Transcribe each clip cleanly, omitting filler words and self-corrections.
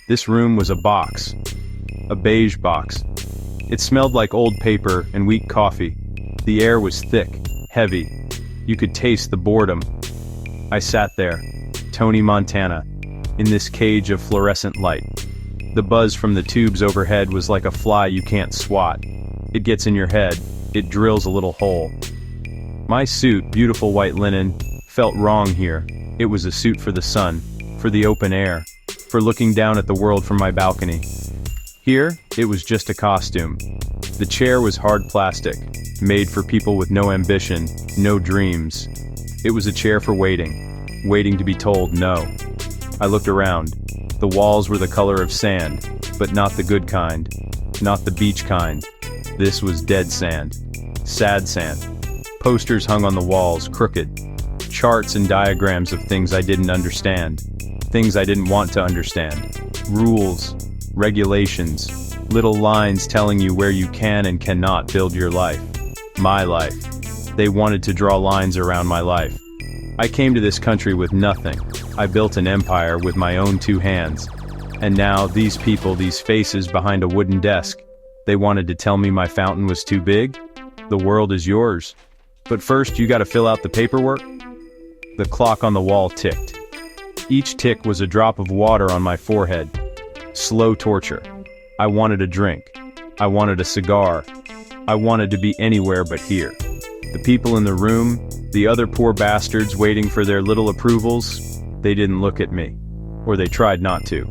This room was a box. A beige box. It smelled like old paper and weak coffee. The air was thick, heavy. You could taste the boredom. I sat there, Tony Montana, in this cage of fluorescent light. The buzz from the tubes overhead was like a fly you can't swat. It gets in your head, it drills a little hole. My suit, beautiful white linen, felt wrong here. It was a suit for the sun, for the open air, for looking down at the world from my balcony. Here, it was just a costume. The chair was hard plastic, made for people with no ambition, no dreams. It was a chair for waiting to be told no. I looked around. The walls were the color of sand, but not the good kind, not the beach kind. This was dead sand, sad sand. Posters hung on the walls, crooked. Charts and diagrams of things I didn't understand, things I didn't want to understand. Rules, regulations, little lines telling you where you can and cannot build your life. My life. They wanted to draw lines around my life. I came to this country with nothing. I built an empire with my own 2 hands. And now, these people, these faces behind a wooden desk, they wanted to tell me my fountain was too big? The world is yours. But first, you gotta fill out the paperwork. The clock on the wall ticked. Each tick was a drop of water on my forehead. Slow torture. I wanted a drink. I wanted a cigar. I wanted to be anywhere but here. The people in the room, the other poor bastards waiting for their little approvals, they didn't look at me. Or they tried not to.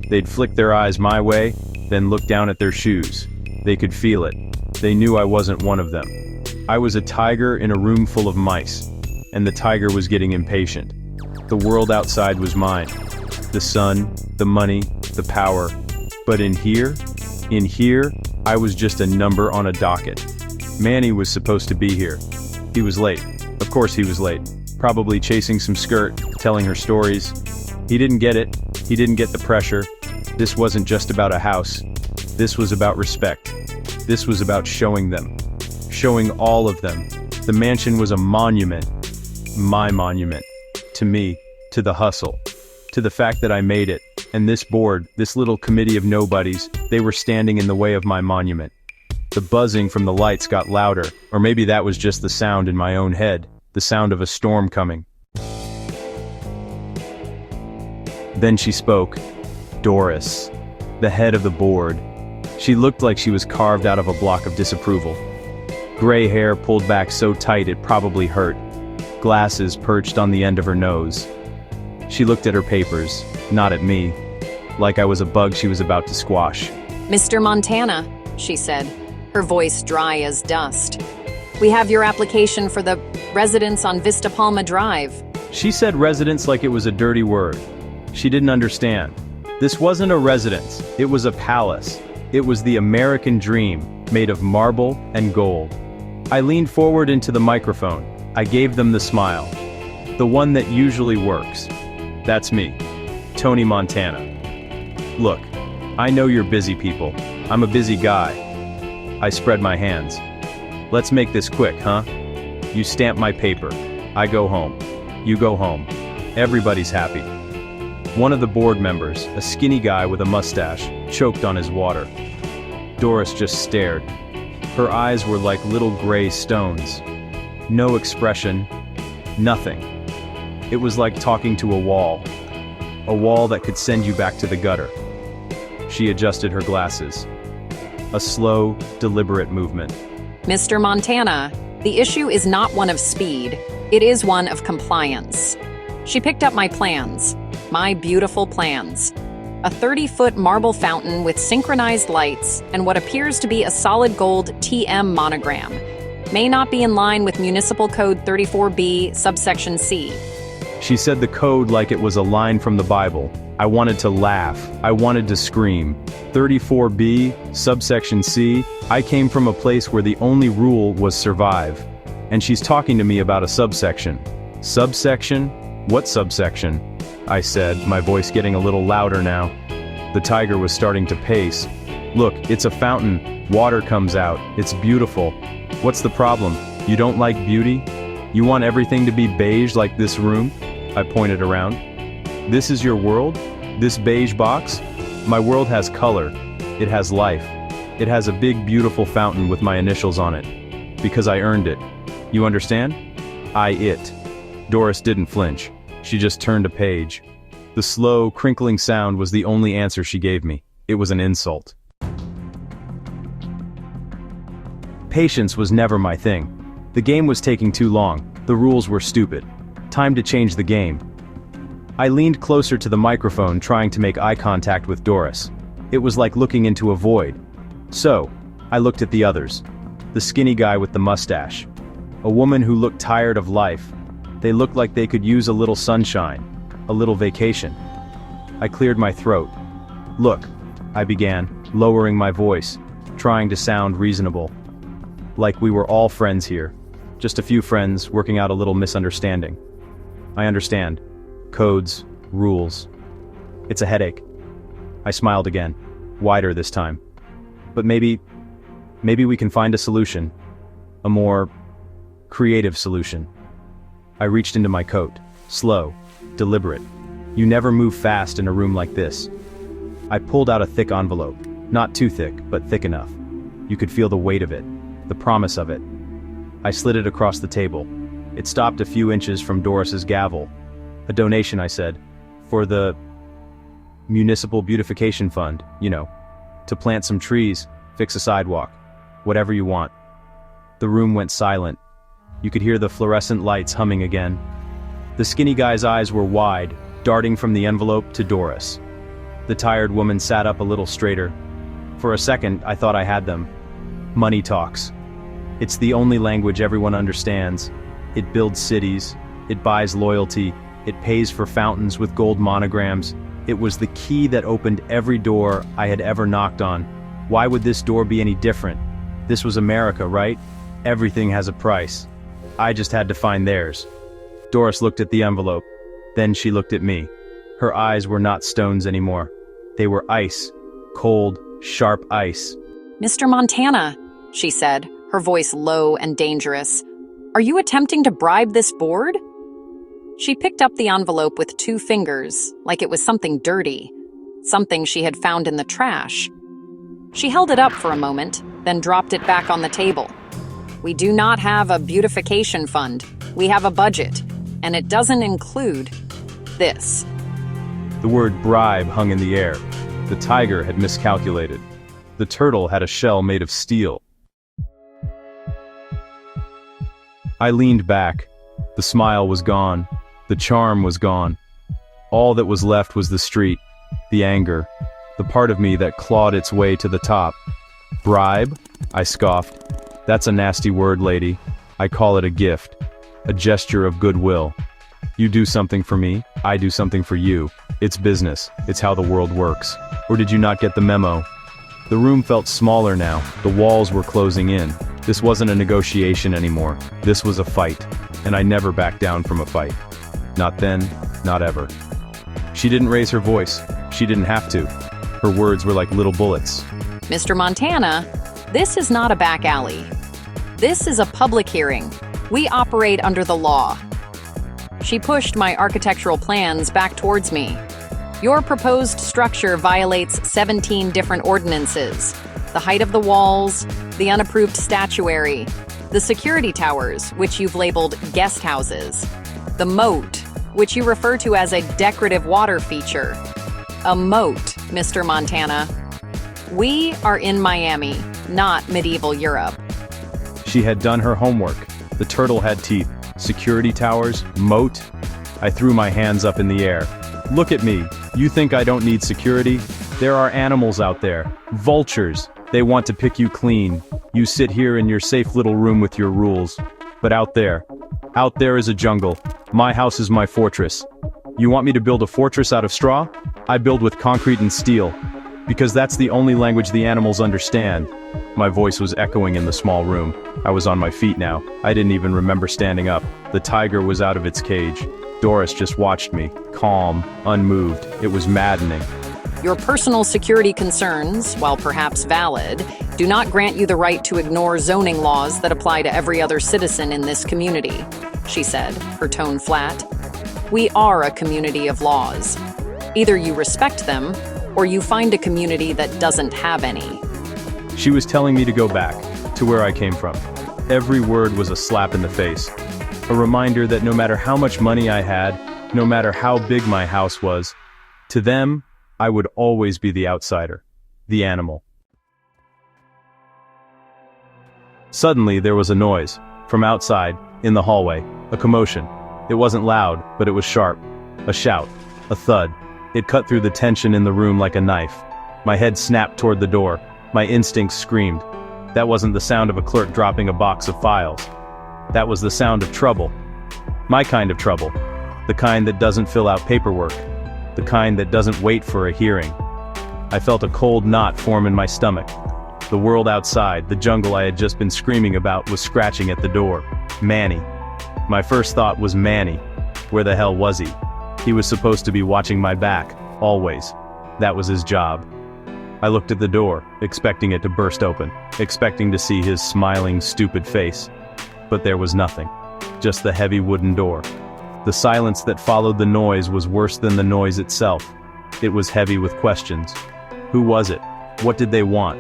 They'd flick their eyes my way, then look down at their shoes. They could feel it. They knew I wasn't one of them. I was a tiger in a room full of mice, and the tiger was getting impatient. The world outside was mine. The sun, the money, the power. But in here, I was just a number on a docket. Manny was supposed to be here. He was late. Of course he was late. Probably chasing some skirt, telling her stories. He didn't get it. He didn't get the pressure. This wasn't just about a house. This was about respect. This was about showing them. Showing all of them. The mansion was a monument. My monument. To me. To the hustle. To the fact that I made it. And this board, this little committee of nobodies, they were standing in the way of my monument. The buzzing from the lights got louder, or maybe that was just the sound in my own head, the sound of a storm coming. Then she spoke. Doris, the head of the board. She looked like she was carved out of a block of disapproval. Gray hair pulled back so tight it probably hurt. Glasses perched on the end of her nose. She looked at her papers, not at me, like I was a bug she was about to squash. Mr. Montana, she said, her voice dry as dust. We have your application for the residence on Vista Palma Drive. She said residence like it was a dirty word. She didn't understand. This wasn't a residence, it was a palace. It was the American dream, made of marble and gold. I leaned forward into the microphone. I gave them the smile. The one that usually works. That's me, Tony Montana. Look, I know you're busy people. I'm a busy guy. I spread my hands. Let's make this quick, huh? You stamp my paper. I go home. You go home. Everybody's happy. One of the board members, a skinny guy with a mustache, choked on his water. Doris just stared. Her eyes were like little gray stones. No expression. Nothing. It was like talking to a wall that could send you back to the gutter. She adjusted her glasses. A slow, deliberate movement. Mr. Montana, the issue is not one of speed. It is one of compliance. She picked up my plans. My beautiful plans. A 30-foot marble fountain with synchronized lights and what appears to be a solid gold TM monogram. May not be in line with Municipal Code 34B, subsection C. She said the code like it was a line from the Bible. I wanted to laugh. I wanted to scream. 34B, subsection C. I came from a place where the only rule was survive. And she's talking to me about a subsection. Subsection? What subsection? I said, my voice getting a little louder now. The tiger was starting to pace. Look, it's a fountain. Water comes out. It's beautiful. What's the problem? You don't like beauty? You want everything to be beige like this room? I pointed around. This is your world? This beige box? My world has color. It has life. It has a big, beautiful fountain with my initials on it. Because I earned it. You understand? It. Doris didn't flinch. She just turned a page. The slow, crinkling sound was the only answer she gave me. It was an insult. Patience was never my thing. The game was taking too long. The rules were stupid. Time to change the game. I leaned closer to the microphone, trying to make eye contact with Doris. It was like looking into a void. So, I looked at the others. The skinny guy with the mustache. A woman who looked tired of life. They looked like they could use a little sunshine. A little vacation. I cleared my throat. Look, I began, lowering my voice, trying to sound reasonable. Like we were all friends here. Just a few friends working out a little misunderstanding. I understand. Codes, rules. It's a headache. I smiled again, wider this time. But maybe we can find a solution. A more creative solution. I reached into my coat, slow, deliberate. You never move fast in a room like this. I pulled out a thick envelope, not too thick, but thick enough. You could feel the weight of it, the promise of it. I slid it across the table. It stopped a few inches from Doris's gavel. A donation, I said, for the Municipal Beautification Fund, to plant some trees, fix a sidewalk, whatever you want. The room went silent. You could hear the fluorescent lights humming again. The skinny guy's eyes were wide, darting from the envelope to Doris. The tired woman sat up a little straighter. For a second, I thought I had them. Money talks. It's the only language everyone understands. It builds cities. It buys loyalty. It pays for fountains with gold monograms. It was the key that opened every door I had ever knocked on. Why would this door be any different? This was America, right? Everything has a price. I just had to find theirs. Doris looked at the envelope. Then she looked at me. Her eyes were not stones anymore. They were ice. Cold, sharp ice. Mr. Montana, she said, her voice low and dangerous. Are you attempting to bribe this board? She picked up the envelope with 2 fingers, like it was something dirty, something she had found in the trash. She held it up for a moment, then dropped it back on the table. We do not have a beautification fund. We have a budget, and it doesn't include this. The word bribe hung in the air. The tiger had miscalculated. The turtle had a shell made of steel. I leaned back. The smile was gone. The charm was gone. All that was left was the street, the anger, the part of me that clawed its way to the top. Bribe? I scoffed. That's a nasty word, lady. I call it a gift, a gesture of goodwill. You do something for me, I do something for you. It's business. It's how the world works. Or did you not get the memo? The room felt smaller now. The walls were closing in. This wasn't a negotiation anymore. This was a fight. And I never backed down from a fight. Not then, not ever. She didn't raise her voice. She didn't have to. Her words were like little bullets. Mr. Montana, this is not a back alley. This is a public hearing. We operate under the law. She pushed my architectural plans back towards me. Your proposed structure violates 17 different ordinances. The height of the walls, the unapproved statuary, the security towers, which you've labeled guest houses, the moat, which you refer to as a decorative water feature. A moat, Mr. Montana. We are in Miami, not medieval Europe. She had done her homework. The turtle had teeth. Security towers, moat. I threw my hands up in the air. Look at me. You think I don't need security? There are animals out there. Vultures. They want to pick you clean. You sit here in your safe little room with your rules. But out there is a jungle. My house is my fortress. You want me to build a fortress out of straw? I build with concrete and steel. Because that's the only language the animals understand. My voice was echoing in the small room. I was on my feet now. I didn't even remember standing up. The tiger was out of its cage. Doris just watched me, calm, unmoved. It was maddening. Your personal security concerns, while perhaps valid, do not grant you the right to ignore zoning laws that apply to every other citizen in this community, she said, her tone flat. We are a community of laws. Either you respect them, or you find a community that doesn't have any. She was telling me to go back, to where I came from. Every word was a slap in the face. A reminder that no matter how much money I had, no matter how big my house was, to them, I would always be the outsider, the animal. Suddenly there was a noise. From outside, in the hallway, a commotion. It wasn't loud, but it was sharp. A shout. A thud. It cut through the tension in the room like a knife. My head snapped toward the door. My instincts screamed. That wasn't the sound of a clerk dropping a box of files. That was the sound of trouble. My kind of trouble. The kind that doesn't fill out paperwork. The kind that doesn't wait for a hearing. I felt a cold knot form in my stomach. The world outside, the jungle I had just been screaming about, was scratching at the door. Manny. My first thought was Manny. Where the hell was he? He was supposed to be watching my back, always. That was his job. I looked at the door, expecting it to burst open, expecting to see his smiling, stupid face. But there was nothing. Just the heavy wooden door. The silence that followed the noise was worse than the noise itself. It was heavy with questions. Who was it? What did they want?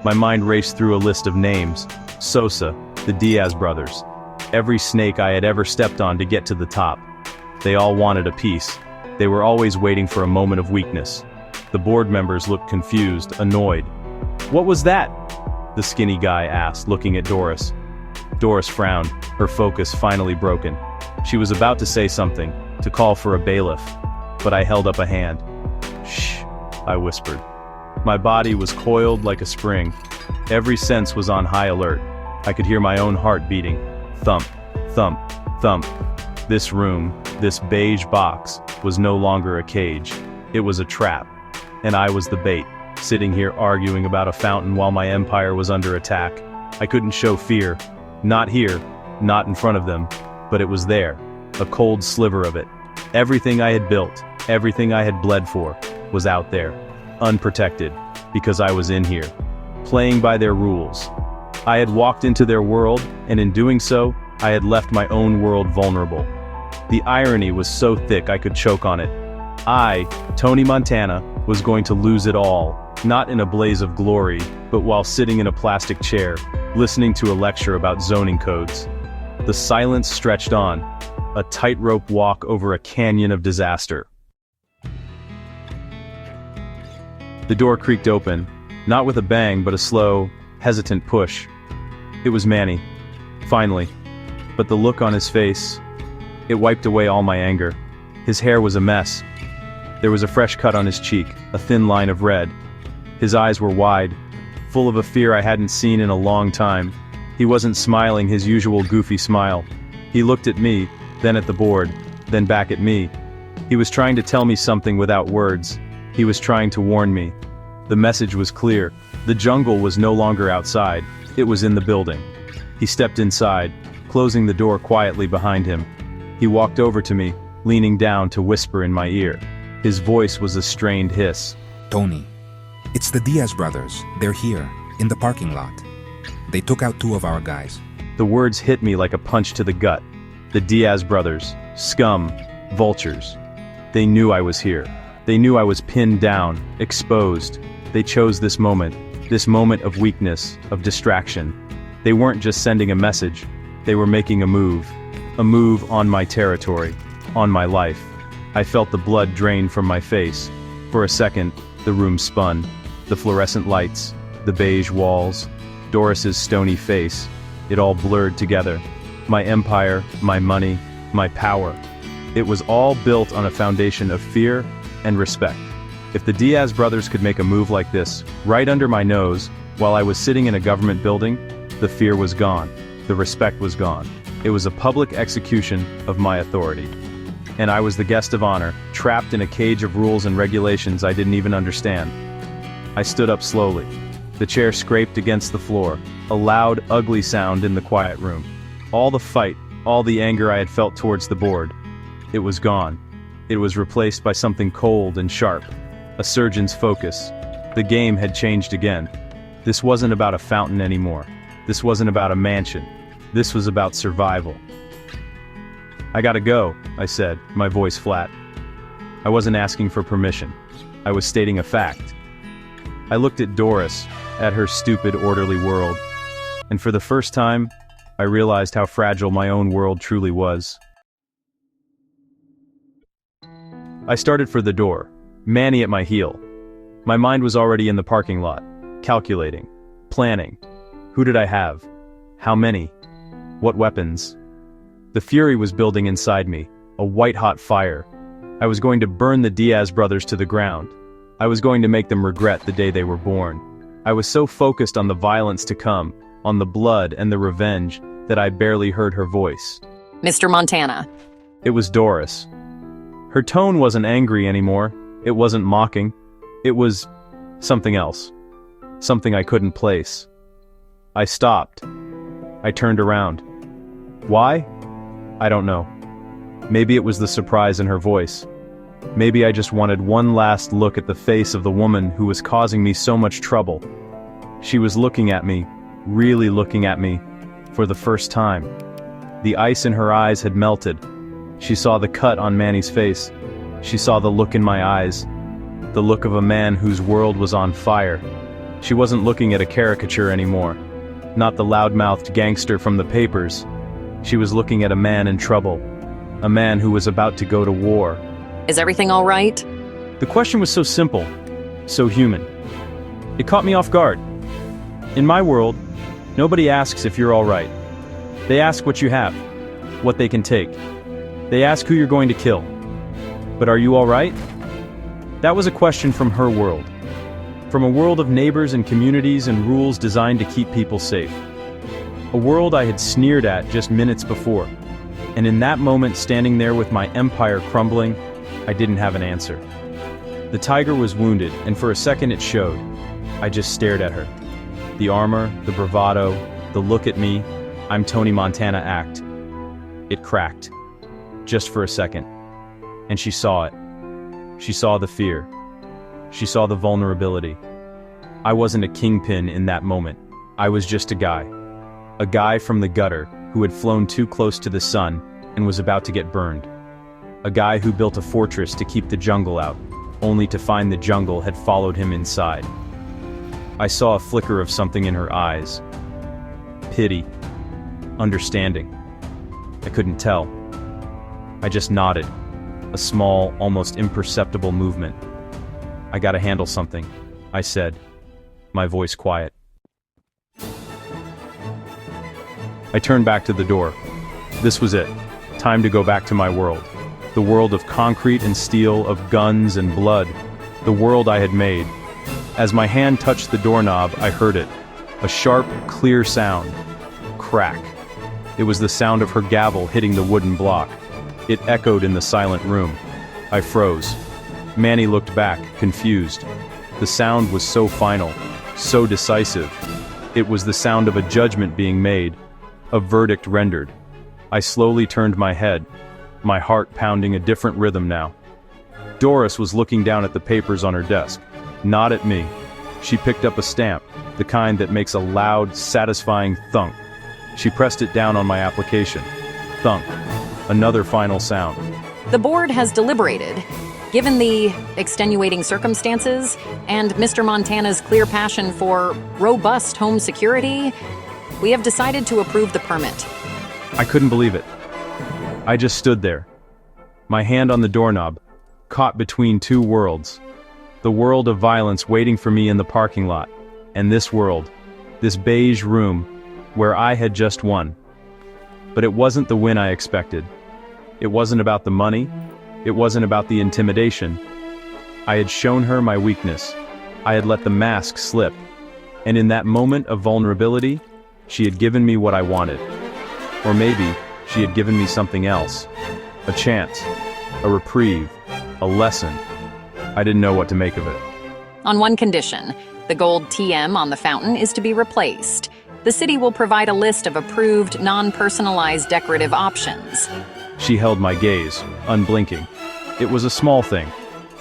My mind raced through a list of names. Sosa, the Diaz brothers. Every snake I had ever stepped on to get to the top. They all wanted a piece. They were always waiting for a moment of weakness. The board members looked confused, annoyed. "What was that?" the skinny guy asked, looking at Doris. Doris frowned, her focus finally broken. She was about to say something, to call for a bailiff, but I held up a hand. "Shh," I whispered. My body was coiled like a spring. Every sense was on high alert. I could hear my own heart beating. Thump, thump, thump. This room, this beige box, was no longer a cage. It was a trap. And I was the bait, sitting here arguing about a fountain while my empire was under attack. I couldn't show fear. Not here, not in front of them, but it was there, a cold sliver of it. Everything I had built, everything I had bled for, was out there, unprotected, because I was in here, playing by their rules. I had walked into their world, and in doing so, I had left my own world vulnerable. The irony was so thick I could choke on it. I, Tony Montana, was going to lose it all, not in a blaze of glory, but while sitting in a plastic chair, listening to a lecture about zoning codes. The silence stretched on, a tightrope walk over a canyon of disaster. The door creaked open, not with a bang but a slow, hesitant push. It was Manny. Finally. But the look on his face, it wiped away all my anger. His hair was a mess. There was a fresh cut on his cheek, a thin line of red. His eyes were wide, full of a fear I hadn't seen in a long time. He wasn't smiling his usual goofy smile. He looked at me, then at the board, then back at me. He was trying to tell me something without words. He was trying to warn me. The message was clear. The jungle was no longer outside. It was in the building. He stepped inside, closing the door quietly behind him. He walked over to me, leaning down to whisper in my ear. His voice was a strained hiss. "Tony, it's the Diaz brothers. They're here, in the parking lot. They took out 2 of our guys." The words hit me like a punch to the gut. The Diaz brothers, scum, vultures. They knew I was here. They knew I was pinned down, exposed. They chose this moment of weakness, of distraction. They weren't just sending a message. They were making a move on my territory, on my life. I felt the blood drain from my face. For a second, the room spun. The fluorescent lights, the beige walls, Doris's stony face, it all blurred together. My empire, my money, my power. It was all built on a foundation of fear and respect. If the Diaz brothers could make a move like this, right under my nose, while I was sitting in a government building, the fear was gone. The respect was gone. It was a public execution of my authority. And I was the guest of honor, trapped in a cage of rules and regulations I didn't even understand. I stood up slowly. The chair scraped against the floor, a loud, ugly sound in the quiet room. All the fight, all the anger I had felt towards the board. It was gone. It was replaced by something cold and sharp. A surgeon's focus. The game had changed again. This wasn't about a fountain anymore. This wasn't about a mansion. This was about survival. "I gotta go," I said, my voice flat. I wasn't asking for permission. I was stating a fact. I looked at Doris, at her stupid, orderly world, and for the first time, I realized how fragile my own world truly was. I started for the door, Manny at my heel. My mind was already in the parking lot, calculating, planning. Who did I have? How many? What weapons? The fury was building inside me, a white-hot fire. I was going to burn the Diaz brothers to the ground. I was going to make them regret the day they were born. I was so focused on the violence to come, on the blood and the revenge, that I barely heard her voice. Mr. Montana. It was Doris. Her tone wasn't angry anymore. It wasn't mocking. It was something else. Something I couldn't place. I stopped. I turned around. Why? I don't know. Maybe it was the surprise in her voice. Maybe I just wanted one last look at the face of the woman who was causing me so much trouble. She was looking at me, really looking at me, for the first time. The ice in her eyes had melted. She saw the cut on Manny's face. She saw the look in my eyes. The look of a man whose world was on fire. She wasn't looking at a caricature anymore. Not the loudmouthed gangster from the papers. She was looking at a man in trouble. A man who was about to go to war. Is everything all right? The question was so simple, so human. It caught me off guard. In my world, nobody asks if you're all right. They ask what you have, what they can take. They ask who you're going to kill. But are you all right? That was a question from her world. From a world of neighbors and communities and rules designed to keep people safe. A world I had sneered at just minutes before. And in that moment, standing there with my empire crumbling, I didn't have an answer. The tiger was wounded, and for a second it showed. I just stared at her. The armor, the bravado, the look at me, I'm Tony Montana act. It cracked. Just for a second. And she saw it. She saw the fear. She saw the vulnerability. I wasn't a kingpin in that moment. I was just a guy. A guy from the gutter who had flown too close to the sun and was about to get burned. A guy who built a fortress to keep the jungle out, only to find the jungle had followed him inside. I saw a flicker of something in her eyes. Pity. Understanding. I couldn't tell. I just nodded. A small, almost imperceptible movement. I gotta handle something, I said, my voice quiet. I turned back to the door. This was it. Time to go back to my world. The world of concrete and steel, of guns and blood. The world I had made. As my hand touched the doorknob, I heard it. A sharp, clear sound. Crack. It was the sound of her gavel hitting the wooden block. It echoed in the silent room. I froze. Manny looked back, confused. The sound was so final, so decisive. It was the sound of a judgment being made, a verdict rendered. I slowly turned my head, my heart pounding a different rhythm now. Doris was looking down at the papers on her desk, not at me. She picked up a stamp, the kind that makes a loud, satisfying thunk. She pressed it down on my application. Thunk. Another final sound. The board has deliberated. Given the extenuating circumstances and Mr. Montana's clear passion for robust home security, we have decided to approve the permit. I couldn't believe it. I just stood there, my hand on the doorknob, caught between two worlds. The world of violence waiting for me in the parking lot, and this world, this beige room, where I had just won. But it wasn't the win I expected. It wasn't about the money. It wasn't about the intimidation. I had shown her my weakness. I had let the mask slip. And in that moment of vulnerability, she had given me what I wanted. Or maybe she had given me something else. A chance, a reprieve, a lesson. I didn't know what to make of it. On one condition, the gold TM on the fountain is to be replaced. The city will provide a list of approved, non-personalized decorative options. She held my gaze, unblinking. It was a small thing,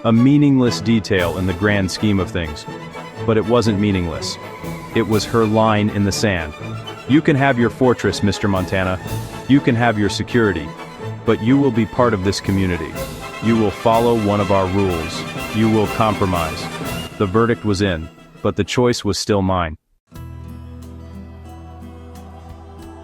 a meaningless detail in the grand scheme of things. But it wasn't meaningless. It was her line in the sand. You can have your fortress, Mr. Montana. You can have your security. But you will be part of this community. You will follow one of our rules. You will compromise. The verdict was in, but the choice was still mine.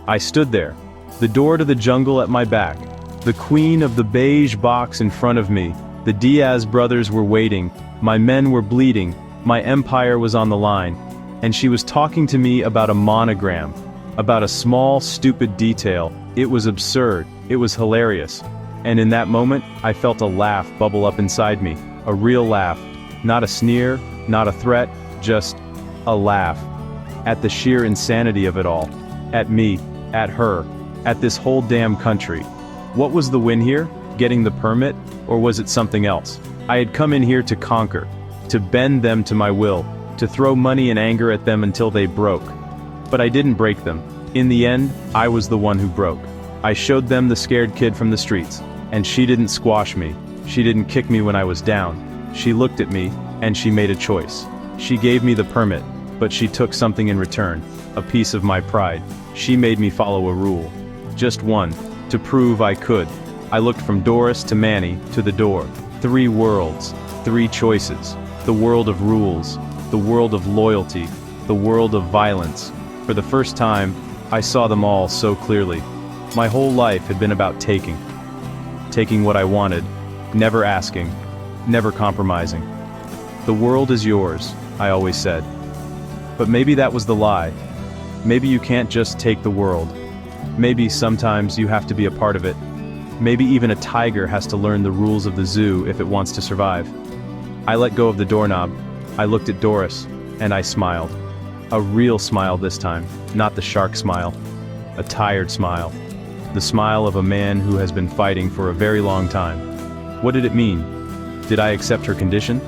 I stood there, the door to the jungle at my back, the queen of the beige box in front of me. The Diaz brothers were waiting, my men were bleeding, my empire was on the line, and she was talking to me about a monogram, about a small, stupid detail. It was absurd, it was hilarious, and in that moment, I felt a laugh bubble up inside me, a real laugh, not a sneer, not a threat, just a laugh, at the sheer insanity of it all, at me, at her, at this whole damn country. What was the win here? Getting the permit? Or was it something else? I had come in here to conquer, to bend them to my will, to throw money and anger at them until they broke. But I didn't break them. In the end, I was the one who broke. I showed them the scared kid from the streets, and she didn't squash me. She didn't kick me when I was down. She looked at me, and she made a choice. She gave me the permit, but she took something in return, a piece of my pride. She made me follow a rule. Just one, to prove I could. I looked from Doris to Manny to the door. 3 worlds, 3 choices. The world of rules, the world of loyalty, the world of violence. For the first time, I saw them all so clearly. My whole life had been about taking. Taking what I wanted, never asking, never compromising. The world is yours, I always said. But maybe that was the lie. Maybe you can't just take the world. Maybe sometimes you have to be a part of it. Maybe even a tiger has to learn the rules of the zoo if it wants to survive. I let go of the doorknob, I looked at Doris, and I smiled. A real smile this time, not the shark smile. A tired smile. The smile of a man who has been fighting for a very long time. What did it mean? Did I accept her condition?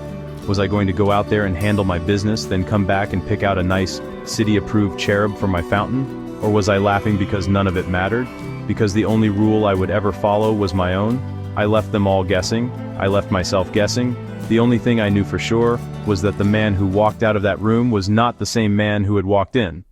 Was I going to go out there and handle my business, then come back and pick out a nice, city-approved cherub for my fountain? Or was I laughing because none of it mattered? Because the only rule I would ever follow was my own? I left them all guessing. I left myself guessing. The only thing I knew for sure was that the man who walked out of that room was not the same man who had walked in.